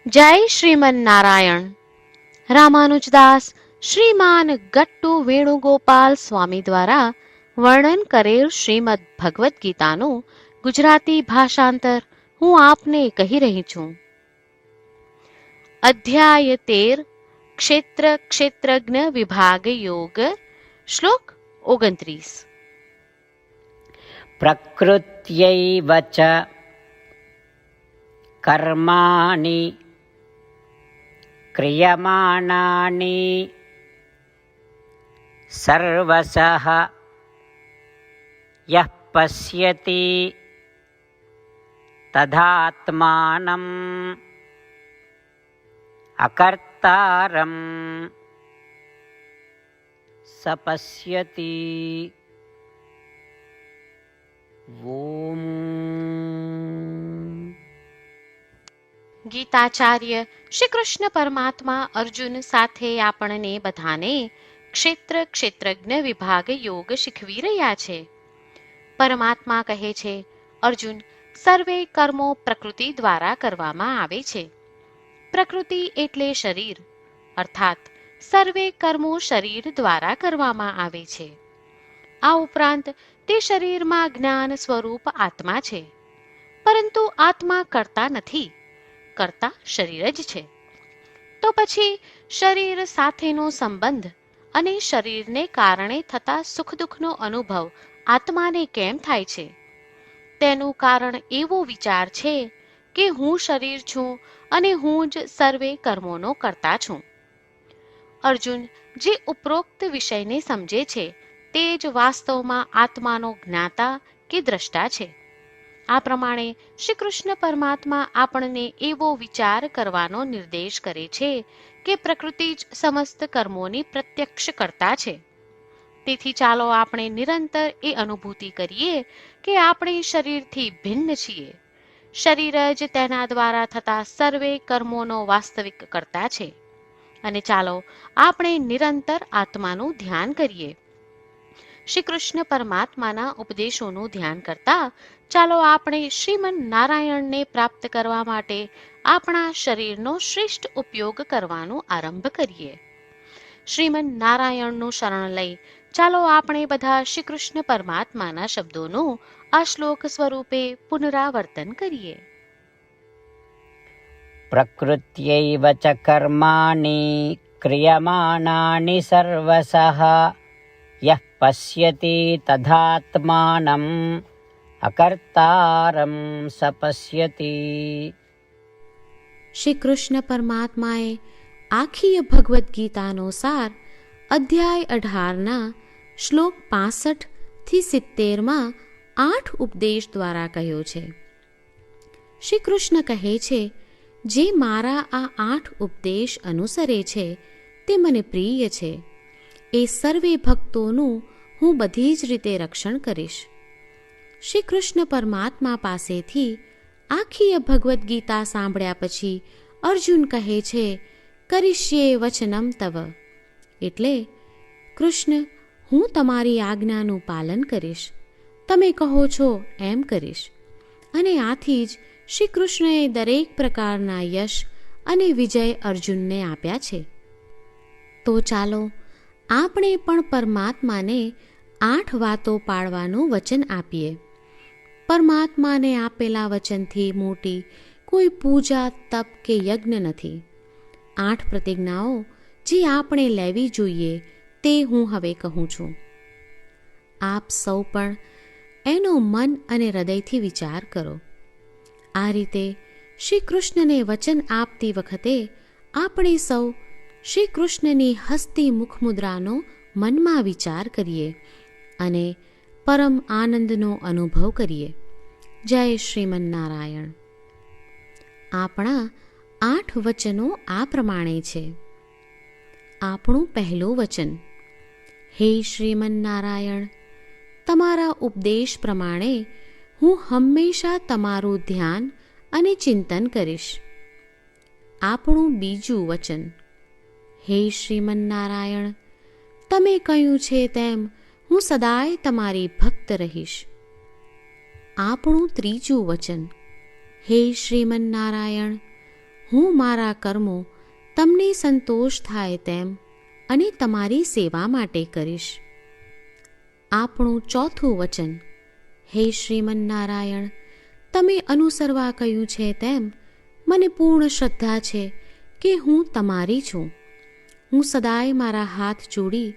જય શ્રીમન નારાયણ. રામાનુજદાસ શ્રીમાન ગટ્ટુ વેણુગોપાલ સ્વામી દ્વારા વર્ણન કરેલ શ્રીમદ ભગવદ્ ગીતાનું ગુજરાતી ભાષાંતર હું આપને કહી રહી છું. અધ્યાય 13 ક્ષેત્ર ક્ષેત્રજ્ઞ વિભાગ યોગ. શ્લોક 29. પ્રકૃત્યૈવ ચ કર્માણિ ક્રિયમાણાનિ સર્વશઃ યઃ પશ્યતિ તદાત્માનં અકર્તારં સ પશ્યતિ. ઓમ. ગીતાચાર્ય શ્રી કૃષ્ણ પરમાત્મા અર્જુન સાથે આપણને બધાને ક્ષેત્ર ક્ષેત્રજ્ઞ વિભાગ યોગ શીખવી રહ્યા છે. પરમાત્મા કહે છે, અર્જુન, સર્વે કર્મો પ્રકૃતિ દ્વારા કરવામાં આવે છે. પ્રકૃતિ એટલે શરીર, અર્થાત સર્વે કર્મો શરીર દ્વારા કરવામાં આવે છે. આ ઉપરાંત તે શરીરમાં જ્ઞાન સ્વરૂપ આત્મા છે, પરંતુ આત્મા કરતા નથી, કરતા શરીર જ છે. તો પછી શરીર સાથેનો સંબંધ અને શરીરને કારણે થતા સુખ દુઃખનો અનુભવ આત્માને કેમ થાય છે? તેનું કારણ એવો વિચાર છે કે હું શરીર છું અને હું જ સર્વે કર્મોનો કર્તા છું. અર્જુન, જે ઉપરોક્ત વિષયને સમજે છે તે જ વાસ્તવમાં આત્માનો જ્ઞાતા કે દ્રષ્ટા છે. આ પ્રમાણે શ્રી કૃષ્ણ પરમાત્મા આપણને એવો વિચાર કરવાનો નિર્દેશ કરે છે કે પ્રકૃતિ જ સમસ્ત કર્મોની પ્રત્યક્ષ કર્તા છે. તેથી ચાલો આપણે નિરંતર એ અનુભૂતિ કરીએ કે આપણે શરીરથી ભિન્ન છીએ. શરીર જ તેના દ્વારા થતા સર્વે કર્મોનો વાસ્તવિક કર્તા છે. અને ચાલો આપણે નિરંતર આત્માનું ધ્યાન કરીએ. શ્રી કૃષ્ણ પરમાત્માના ઉપદેશોનું ધ્યાન કરતા ચાલો આપણે શ્રીમન નારાયણને પ્રાપ્ત કરવા માટે આપણા શરીરનો શ્રેષ્ઠ ઉપયોગ કરવાનો આરંભ કરીએ. શ્રીમન નારાયણનું શરણ લઈ ચાલો આપણે બધા શ્રી કૃષ્ણ પરમાત્માના શબ્દોનું આ શ્લોક સ્વરૂપે પુનરાવર્તન કરીએ. પ્રકૃત્યૈવ ચ કર્માણિ ક્રિયમાણાનિ સર્વશઃ યઃ પશ્યતિ તદાત્માનં અકર્તારં સ પશ્યતિ. શ્રી કૃષ્ણ પરમાત્માએ આખી ભગવદ્ ગીતાનો સાર અધ્યાય 18ના શ્લોક 65 થી 70માં 8 ઉપદેશ દ્વારા કહ્યો છે. શ્રી કૃષ્ણ કહે છે, જે મારા આ 8 ઉપદેશ અનુસરે છે તે મને પ્રિય છે. એ સર્વે ભક્તોનું હું બધી જ રીતે રક્ષણ કરીશ. શ્રી કૃષ્ણ પરમાત્મા પાસેથી આખી ભગવદ્ ગીતા સાંભળ્યા પછી અર્જુન કહે છે, કરિષ્યે વચનમ તવ, એટલે કૃષ્ણ, હું તમારી આજ્ઞાનું પાલન કરીશ, તમે કહો છો એમ કરીશ. અને આથી જ શ્રી કૃષ્ણએ દરેક પ્રકારના યશ અને વિજય અર્જુનને આપ્યા છે. તો ચાલો આપણે પણ પરમાત્માને 8 વાતો પાળવાનું વચન આપીએ. પરમાત્માને આપેલા વચનથી મોટી કોઈ પૂજા, તપ કે યજ્ઞ નથી. 8 પ્રતિજ્ઞાઓ જે આપણે લેવી જોઈએ તે હું હવે કહું છું. આપ સૌ પણ એનો મન અને હૃદયથી વિચાર કરો. આ રીતે શ્રી કૃષ્ણને વચન આપતી વખતે આપણે સૌ શ્રી કૃષ્ણની હસતી મુખમુદ્રાનો મનમાં વિચાર કરીએ અને પરમ આનંદનો અનુભવ કરીએ. જય શ્રીમન નારાયણ. આપણા 8 વચનો આ પ્રમાણે છે. આપણું પહેલું વચન, હે શ્રીમન નારાયણ, તમારા ઉપદેશ પ્રમાણે હું હંમેશા તમારું ધ્યાન અને ચિંતન કરીશ. આપણું બીજું વચન, હે શ્રીમન નારાયણ, તમે કહ્યું છે તેમ હું સદાય તમારી ભક્ત રહીશ. આપણું ત્રીજું વચન, હે શ્રીમન નારાયણ, હું મારા કર્મો તમને સંતોષ થાય તેમ અને તમારી સેવા માટે કરીશ. આપણું ચોથું વચન. હે શ્રીમન્નારાયણ, તમે અનુસરવા કહ્યું છે તેમ મને પૂર્ણ શ્રદ્ધા છે કે હું તમારી છું. હું સદાય મારા હાથ જોડી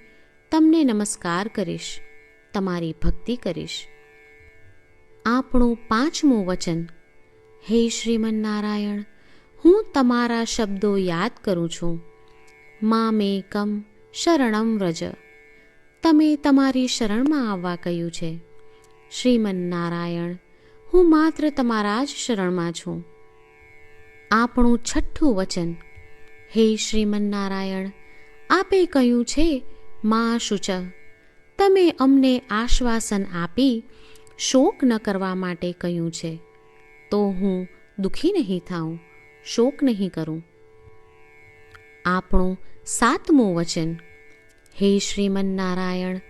તમને નમસ્કાર કરીશ, તમારી ભક્તિ કરીશ. આપણું પાંચમું વચન. હે શ્રીમન્નારાયણ, હું તમારા શબ્દો યાદ કરું છું. મામેકમ શરણમ વ્રજ. તમે તમારી શરણમાં આવવા કહ્યું છે. શ્રીમન્નારાયણ, હું માત્ર તમારા જ શરણમાં છું. આપણું છઠ્ઠું વચન. હે શ્રીમન્નારાયણ, આપે કહ્યું છે મા શુચ. તમે અમને આશ્વાસન આપી શોક ન કરવા માટે કહ્યું છે, તો હું દુઃખી નહીં થાઉં, શોક નહીં કરું. આપણું સાતમું વચન. હે શ્રીમન્નારાયણ,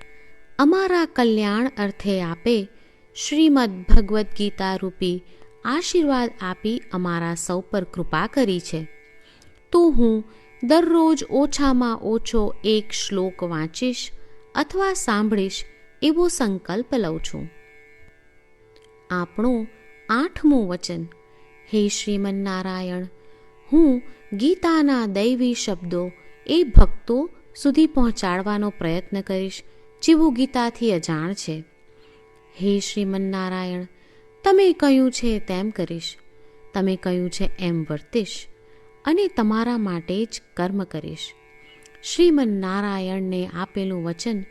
અમારા કલ્યાણ અર્થે આપે શ્રીમદ્ ભગવદ્ ગીતા રૂપી આશીર્વાદ આપી અમારા સૌ પર કૃપા કરી છે, તો હું દરરોજ ઓછામાં ઓછો એક શ્લોક વાંચીશ અથવા સાંભળીશ એવો સંકલ્પ લઉં છું. આપણું આઠમું વચન. હે શ્રીમન્નારાયણ, હું ગીતાના દૈવી શબ્દો એ ભક્તો સુધી પહોંચાડવાનો પ્રયત્ન કરીશ જેઓ ગીતાથી અજાણ છે. હે શ્રીમન્નારાયણ, તમે કહ્યું છે તેમ કરીશ, તમે કહ્યું છે એમ વર્તીશ અને તમારા માટે જ કર્મ કરીશ. શ્રીમન્નારાયણને આપેલું વચન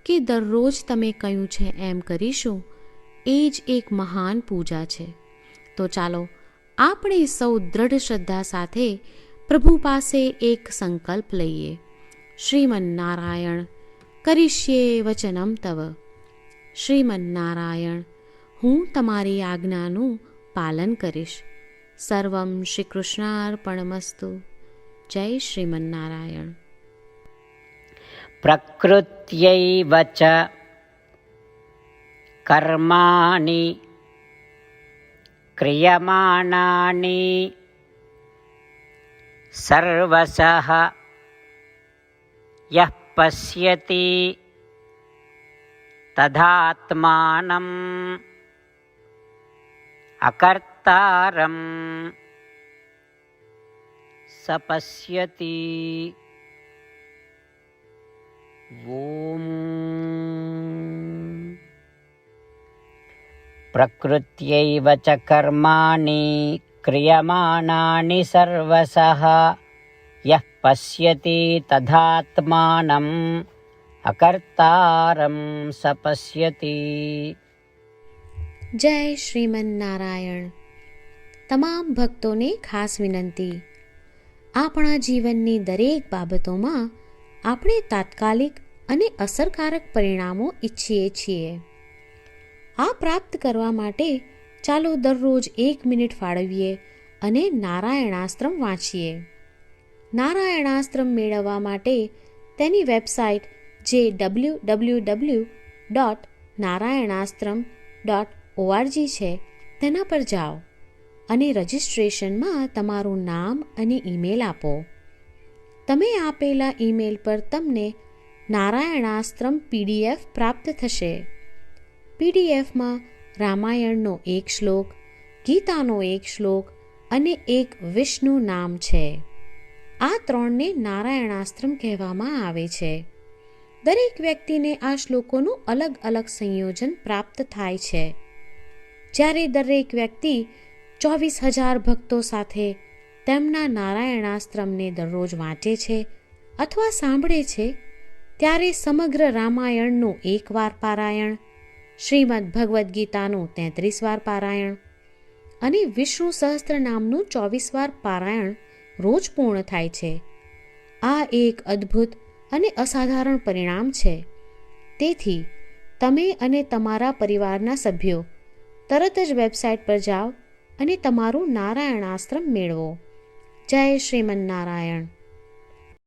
કે દરરોજ તમે કહ્યું છે એમ કરીશું, એ જ એક મહાન પૂજા છે. તો ચાલો આપણે સૌ દ્રઢ શ્રદ્ધા સાથે પ્રભુ પાસે એક સંકલ્પ લઈએ. શ્રીમન્નારાયણ, કરીશ્યે વચનમ તવ. શ્રીમન્નારાયણ, હું તમારી આજ્ઞાનું પાલન કરીશ. સર્વમ શ્રી કૃષ્ણાર્પણમસ્તુ. જય શ્રીમન્નારાયણ. પ્રકૃત્યૈવ ચ કર્માણિ ક્રિયમાણાનિ સર્વશઃ યઃ પશ્યતિ તદાત્માનં અકર્તારં સ પશ્યતિ. ઓમ. પ્રકૃત્યૈવ ચ કર્માણિ ક્રિયમાણાનિ સર્વશઃ યઃ પશ્યતિ તદાત્માનં અકર્તારં સ પશ્યતિ. જય શ્રીમન્નારાયણ. તમામ ભક્તોને ખાસ વિનંતી. આપણા જીવનની દરેક બાબતોમાં આપણે તાત્કાલિક અને અસરકારક પરિણામો ઈચ્છીએ છીએ. આ પ્રાપ્ત કરવા માટે ચાલો દરરોજ 1 મિનિટ ફાળવીએ અને નારાયણાસ્ત્રમ વાંચીએ. નારાયણાસ્ત્રમ મેળવવા માટે તેની વેબસાઇટ જે www.narayanaastram.org છે તેના પર જાઓ અને રજિસ્ટ્રેશનમાં તમારું નામ અને ઈમેલ આપો. તમે આપેલા ઈમેલ પર તમને નારાયણાસ્ત્રમ PDF પ્રાપ્ત થશે. PDFમાં રામાયણનો 1 શ્લોક, ગીતાનો 1 શ્લોક અને એક વિષ્ણુ નામ છે. આ 3ને નારાયણાસ્ત્રમ કહેવામાં આવે છે. દરેક વ્યક્તિને આ શ્લોકોનું અલગ અલગ સંયોજન પ્રાપ્ત થાય છે. જ્યારે દરેક વ્યક્તિ 24,000 ભક્તો સાથે તેમના નારાયણાસ્ત્રમને દરરોજ વાંચે છે અથવા સાંભળે છે, ત્યારે સમગ્ર રામાયણનું 1 વાર પારાયણ, શ્રીમદ્ ભગવદ્ ગીતાનું 33 વાર પારાયણ અને વિષ્ણુ સહસ્ત્ર નામનું 24 વાર પારાયણ રોજ પૂર્ણ થાય છે. આ એક અદ્ભુત અને અસાધારણ પરિણામ છે. તેથી તમે અને તમારા પરિવારના સભ્યો તરત જ વેબસાઇટ પર જાઓ અને તમારું નારાયણાસ્ત્રમ મેળવો. જય શ્રીમન્નારાયણ.